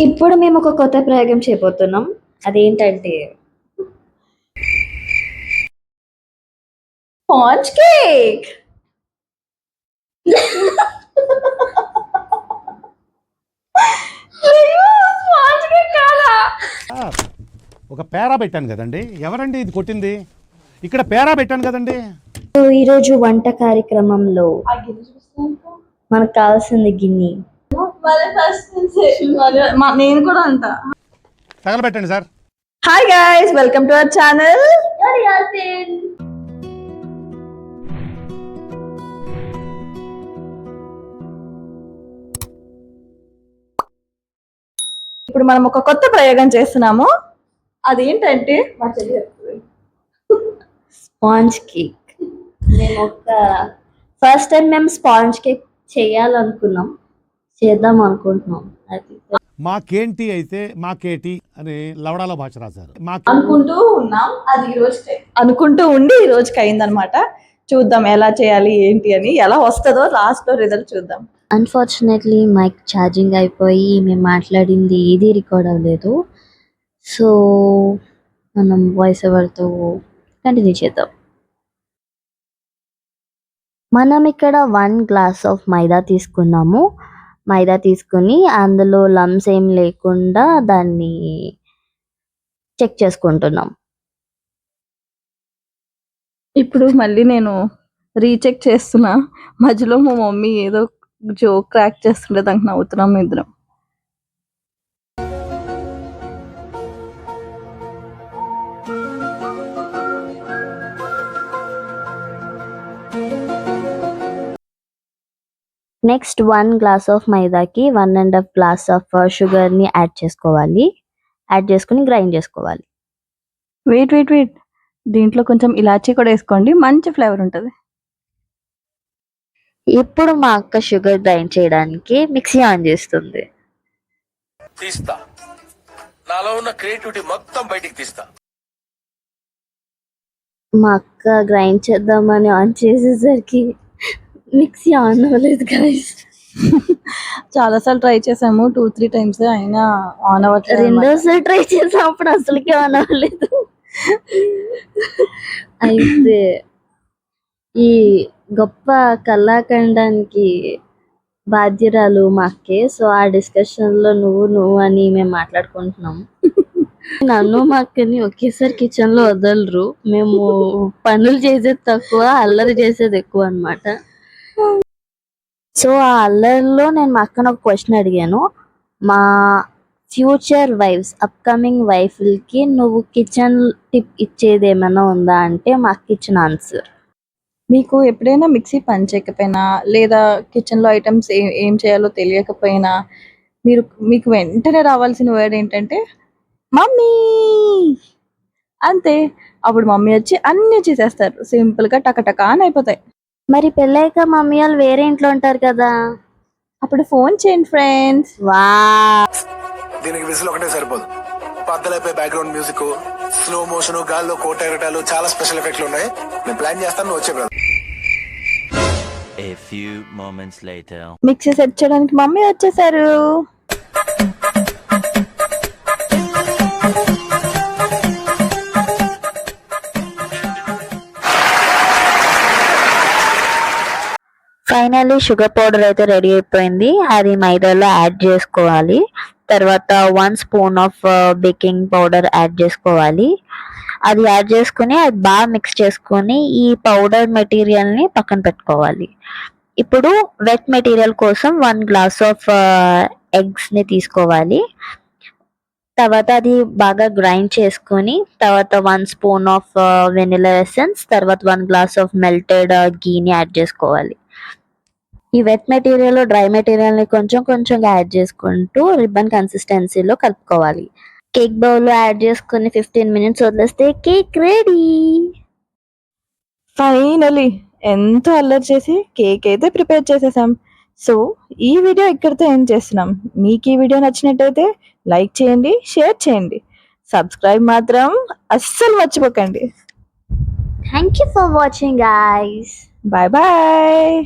ఇప్పుడు మేము ఒక కొత్త ప్రయోగం చేయబోతున్నాం. అదేంటంటే స్పాంజ్ కేక్. స్పాంజ్ కేక్ కాదా? ఒక పేరా పెట్టాను కదండి. ఎవరండి ఇది కొట్టింది? ఇక్కడ పేరా పెట్టాను కదండి. ఈరోజు వంట కార్యక్రమంలో మనకు కావాల్సింది గిన్నె. నేను కూడా అంట. తగలబెట్టండి sir. Hi guys, welcome to our channel. ఇప్పుడు మనం ఒక కొత్త ప్రయోగం చేస్తున్నాము. అదేంటంటే మా చెల్లి చెప్తుంది, స్పాంజ్ కేక్. మేము ఫస్ట్ టైం మేము స్పాంజ్ కేక్ చేద్దాం అనుకుంటున్నాం. అది మాకేంటి అయితే మాకేటి అని లవడాల భాష రాశారు. అనుకుంటూ ఉన్నాం. అది అనుకుంటూ ఉండి ఈ రోజుకి అయిందనమాట. చూద్దాం ఎలా చేయాలి ఏంటి అని, ఎలా వస్తుందో లాస్ట్ లో రిజల్ట్ చూద్దాం. అన్ఫార్చునేట్లీ మైక్ ఛార్జింగ్ అయిపోయి మేము మాట్లాడింది ఏది రికార్డ్ అవ్వలేదు. సో మనం వాయిస్ ఓవర్తో కంటిన్యూ చేద్దాం. మనం ఇక్కడ 1 గ్లాస్ ఆఫ్ మైదా తీసుకున్నాము. మైదా తీసుకుని అందులో లమ్స్ ఏం లేకుండా దాన్ని చెక్ చేసుకుంటున్నాం. ఇప్పుడు మళ్ళీ నేను రీచెక్ చేస్తున్నా. మధ్యలో మా మమ్మీ ఏదో జోక్ క్రాక్ చేస్తుంటే దానికి నవ్వుతున్నాం ఇద్దరం. నెక్స్ట్ 1 గ్లాస్ ఆఫ్ మైదాకి 1.5 గ్లాస్ ఆఫ్ షుగర్ని యాడ్ చేసుకోవాలి. యాడ్ చేసుకుని గ్రైండ్ చేసుకోవాలి. వెయిట్, దీంట్లో కొంచెం ఇలాచీ కూడా వేసుకోండి, మంచి ఫ్లేవర్ ఉంటుంది. ఇప్పుడు మా అక్క షుగర్ గ్రైండ్ చేయడానికి మిక్సీ ఆన్ చేస్తుంది. తీస్తా, నాలో ఉన్న క్రియేటివిటీ మొత్తం బయటికి తీస్తా. మా అక్క గ్రైండ్ చేద్దామని ఆన్ చేసేసరికి మిక్సీ ఆన్ అవ్వలేదు గైస్. చాలాసార్లు ట్రై చేసాము, 2-3 టైమ్స్, అయినా ఆన్ అవ్వట్లేదు. రెండోసారి ట్రై చేసినప్పుడు అసలుకి ఆన్ అవ్వలేదు. అయితే ఈ గొప్ప కళాఖండానికి బాధ్యురాలు మా అక్కే. సో ఆ డిస్కషన్ లో నువ్వు అని మేము మాట్లాడుకుంటున్నాం. నన్ను మా అక్కని ఒకేసారి కిచెన్ లో వదలరు. మేము పనులు చేసేది తక్కువ, అల్లరి చేసేది ఎక్కువ అన్నమాట. సో ఆ అల్లరిలో నేను మా అక్కను ఒక క్వశ్చన్ అడిగాను. మా ఫ్యూచర్ వైఫ్స్, అప్కమింగ్ వైఫ్లకి నువ్వు కిచెన్ టిప్ ఇచ్చేది ఏమైనా ఉందా అంటే మా అక్క ఇచ్చిన ఆన్సర్, మీకు ఎప్పుడైనా మిక్సీ పని చేయకపోయినా లేదా కిచెన్లో ఐటమ్స్ ఏం చేయాలో తెలియకపోయినా మీకు వెంటనే రావాల్సిన వర్డ్ ఏంటంటే మమ్మీ అంతే. అప్పుడు మమ్మీ వచ్చి అన్నీ చేసేస్తారు, సింపుల్గా టకటకా అని అయిపోతాయి. మరి పెళ్ళైక మమ్మీ వాళ్ళు వేరే ఇంట్లో ఉంటారు కదా, అప్పుడు ఫోన్ చేయండి ఫ్రెండ్స్. వా దీనికి విజిల్ ఒకటే సరిపోదు. పద్దలైపోయి బ్యాక్గ్రౌండ్ మ్యూజిక్, స్లో మోషన్, గాల్లో కోట ఎగటాలు, చాలా స్పెషల్ ఎఫెక్ట్లు ఉన్నాయి. నేను ప్లాన్ చేస్తాను, నువ్వు వచ్చే brother. A few moments later. Mixie set చేయడానికి మమ్మీ వచ్చేసారు. ఫైనల్లీ షుగర్ పౌడర్ అయితే రెడీ అయిపోయింది. అది మైదాలో యాడ్ చేసుకోవాలి. తర్వాత 1 spoon of baking powder add చేసుకోవాలి. అది యాడ్ చేసుకుని అది బాగా మిక్స్ చేసుకొని ఈ పౌడర్ మెటీరియల్ని పక్కన పెట్టుకోవాలి. ఇప్పుడు వెట్ మెటీరియల్ కోసం 1 గ్లాస్ ఆఫ్ ఎగ్స్ని తీసుకోవాలి. తర్వాత అది బాగా గ్రైండ్ చేసుకొని తర్వాత 1 స్పూన్ ఆఫ్ వెనిలా ఎసెన్స్, తర్వాత 1 గ్లాస్ ఆఫ్ మెల్టెడ్ గీని యాడ్ చేసుకోవాలి. ఈ వెట్ మెటీరియల్ డ్రై మెటీరియల్ని కొంచెం కొంచెంగా యాడ్ చేసుకుంటూ రిబ్బన్ కన్సిస్టెన్సీలో కలుపుకోవాలి. కేక్ బౌల్లో యాడ్ చేసుకుని 15 మినిట్స్ వదిలేస్తే కేక్ రెడీ. ఫైనలీ ఎంతో అల్లరి చేసి కేక్ అయితే ప్రిపేర్ చేసేసాం. సో ఈ వీడియో ఇక్కడితో ఎండ్ చేస్తున్నాం. మీకు ఈ వీడియో నచ్చినట్టయితే లైక్ చేయండి, షేర్ చేయండి, సబ్స్క్రైబ్ మాత్రం అస్సలు మర్చిపోకండి. Thank you for watching guys. Bye bye.